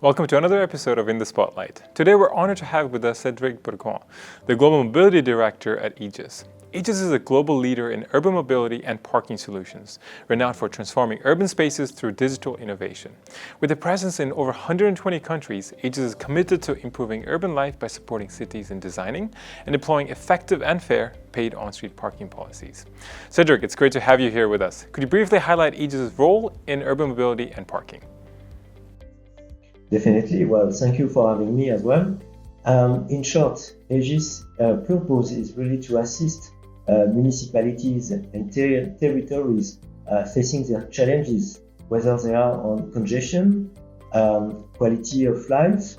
Welcome to another episode of In the Spotlight. Today we're honored to have with us Cedric Bourgoin, the Global Mobility Director at Egis. Egis is a global leader in urban mobility and parking solutions, renowned for transforming urban spaces through digital innovation. With a presence in over 120 countries, Egis is committed to improving urban life by supporting cities in designing and deploying effective and fair paid on-street parking policies. Cedric, it's great to have you here with us. Could you briefly highlight Egis' role in urban mobility and parking? Definitely. Well, thank you for having me as well. In short, Egis' purpose is really to assist municipalities and territories facing their challenges, whether they are on congestion, quality of life,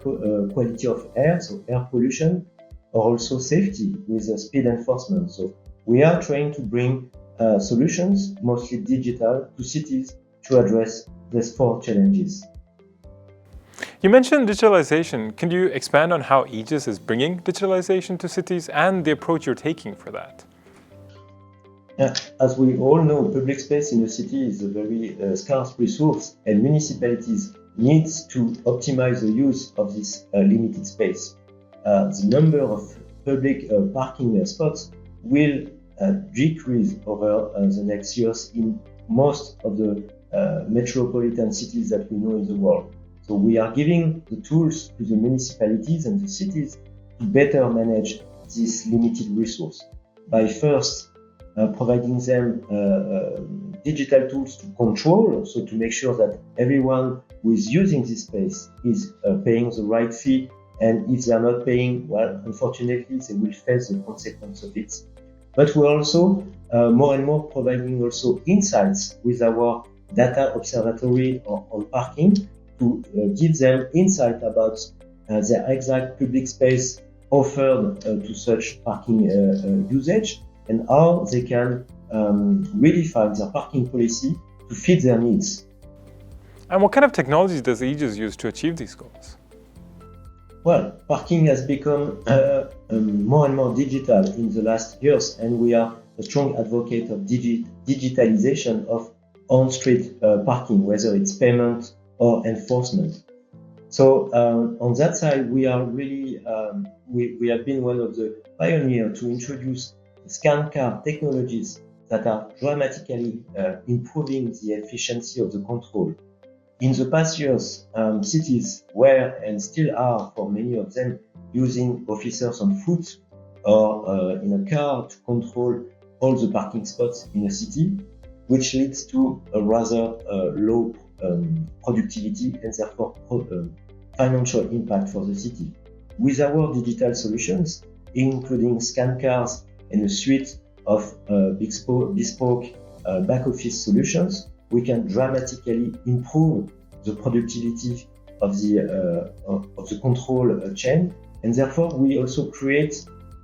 quality of air, so air pollution, or also safety with speed enforcement. So we are trying to bring solutions, mostly digital, to cities to address these four challenges. You mentioned digitalization. Can you expand on how Egis is bringing digitalization to cities and the approach you're taking for that? As we all know, public space in a city is a very scarce resource, and municipalities need to optimize the use of this limited space. The number of public parking spots will decrease over the next years in most of the metropolitan cities that we know in the world. So we are giving the tools to the municipalities and the cities to better manage this limited resource by first providing them digital tools to control, so to make sure that everyone who is using this space is paying the right fee, and if they are not paying, well, unfortunately, they will face the consequence of it. But we're also more and more providing also insights with our data observatory on parking, to give them insight about the exact public space offered to such parking usage and how they can redefine their parking policy to fit their needs. And what kind of technologies does Egis use to achieve these goals? Well, parking has become more and more digital in the last years, and we are a strong advocate of digitalization of on-street parking, whether it's payment or enforcement. So on that side, we are really we have been one of the pioneers to introduce scan card technologies that are dramatically improving the efficiency of the control. In the past years, cities were and still are, for many of them, using officers on foot or in a car to control all the parking spots in a city, which leads to a rather low productivity and therefore financial impact for the city. With our digital solutions, including scan cards and a suite of bespoke back office solutions, we can dramatically improve the productivity of the control chain, and therefore we also create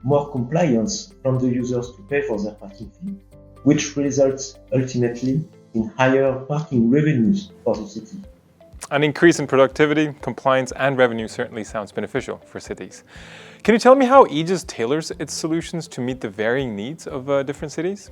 more compliance from the users to pay for their parking fee, which results ultimately in higher parking revenues for the city. An increase in productivity, compliance, and revenue certainly sounds beneficial for cities. Can you tell me how Egis tailors its solutions to meet the varying needs of different cities?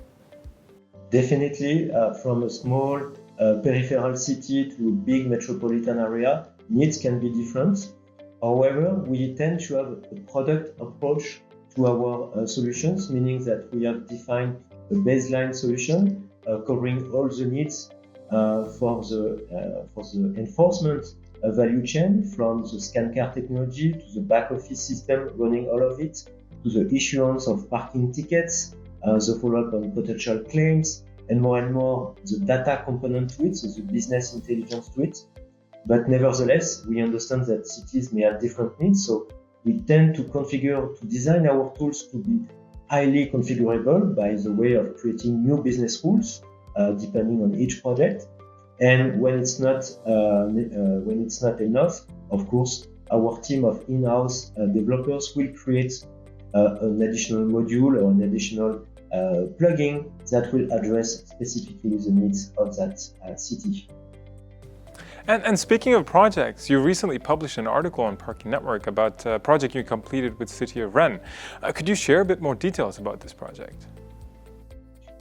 Definitely, from a small peripheral city to a big metropolitan area, needs can be different. However, we tend to have a product approach to our solutions, meaning that we have defined a baseline solution covering all the needs for the enforcement value chain, from the scan card technology to the back office system running all of it, to the issuance of parking tickets, the follow-up on potential claims, and more the data component to it, so the business intelligence to it. But nevertheless, we understand that cities may have different needs, so we tend to design our tools to be highly configurable by the way of creating new business rules depending on each project. And when it's not enough, of course, our team of in-house developers will create an additional module or an additional plugin that will address specifically the needs of that city. And speaking of projects, you recently published an article on Parking Network about a project you completed with the city of Rennes. Could you share a bit more details about this project?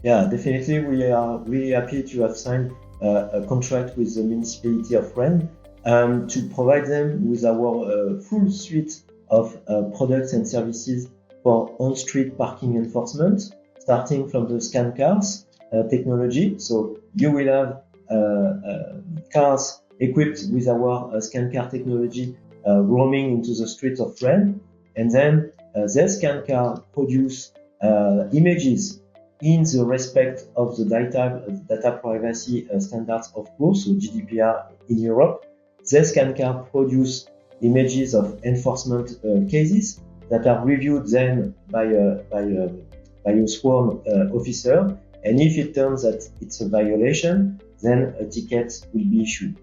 Yeah, definitely. We are really happy to have signed a contract with the municipality of Rennes to provide them with our full suite of products and services for on-street parking enforcement, starting from the scan cars technology. So you will have cars equipped with our scan car technology roaming into the streets of Rennes, and then their scan car produce images in the respect of the data privacy standards, of course, so GDPR in Europe. Their scan car produce images of enforcement cases that are reviewed then by a sworn officer, and if it turns that it's a violation, then a ticket will be issued.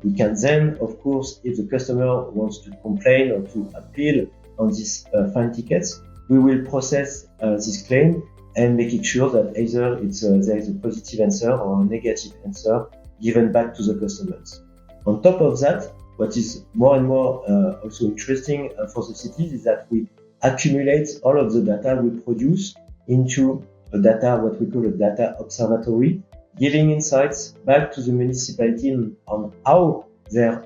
We can then, of course, if the customer wants to complain or to appeal on these fine tickets, we will process this claim and making sure that either there is a positive answer or a negative answer given back to the customers. On top of that, what is more and more also interesting for the cities is that we accumulate all of the data we produce into a data, what we call a data observatory, giving insights back to the municipality on how their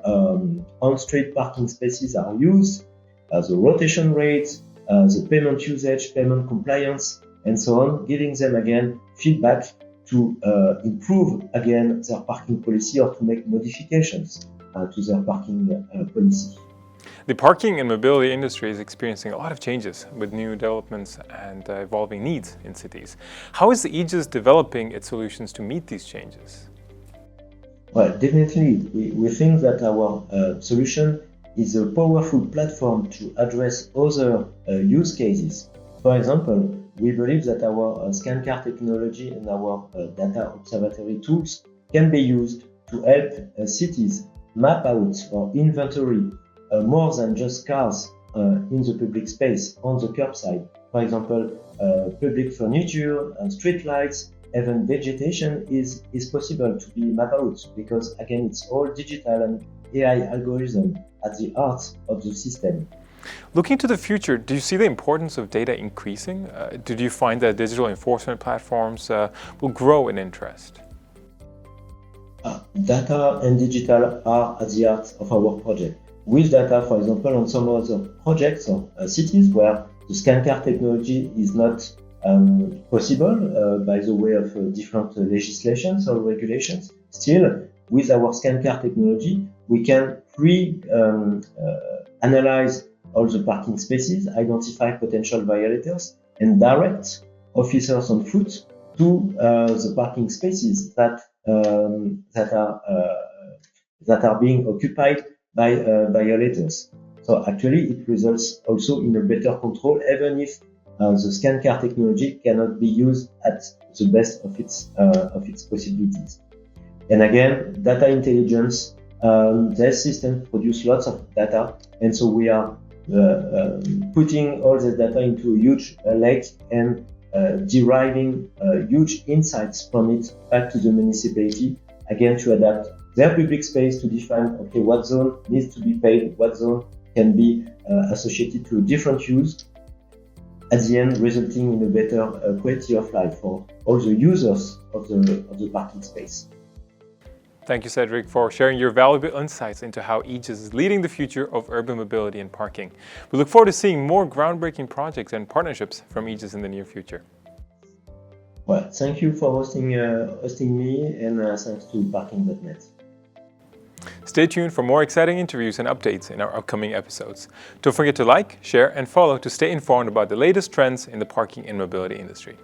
on-street parking spaces are used, the rotation rates, the payment usage, payment compliance, and so on, giving them again feedback to improve again their parking policy or to make modifications to their parking policy. The parking and mobility industry is experiencing a lot of changes with new developments and evolving needs in cities. How is the Egis developing its solutions to meet these changes? Well, definitely, we think that our solution is a powerful platform to address other use cases. For example, we believe that our scan car technology and our data observatory tools can be used to help cities map out or inventory more than just cars in the public space on the curbside. For example, public furniture, street lights, even vegetation is possible to be mapped out because again it's all digital and AI algorithm at the heart of the system. Looking to the future, do you see the importance of data increasing? Do you find that digital enforcement platforms will grow in interest? Data and digital are at the heart of our project. With data, for example, on some other projects or cities where the scan car technology is not possible by the way of different legislations or regulations, still, with our scan car technology, we can analyze all the parking spaces, identify potential violators, and direct officers on foot to the parking spaces that are being occupied by violators. So actually, it results also in a better control, even if the scan car technology cannot be used at the best of its possibilities. And again, data intelligence. Their system produce lots of data, and so we are putting all the data into a huge lake and deriving huge insights from it back to the municipality, again to adapt their public space to define, okay, what zone needs to be paid, what zone can be associated to a different use, at the end resulting in a better quality of life for all the users of the parking space. Thank you, Cedric, for sharing your valuable insights into how Egis is leading the future of urban mobility and parking. We look forward to seeing more groundbreaking projects and partnerships from Egis in the near future. Well, thank you for hosting me, and thanks to Parking.net. Stay tuned for more exciting interviews and updates in our upcoming episodes. Don't forget to like, share, and follow to stay informed about the latest trends in the parking and mobility industry.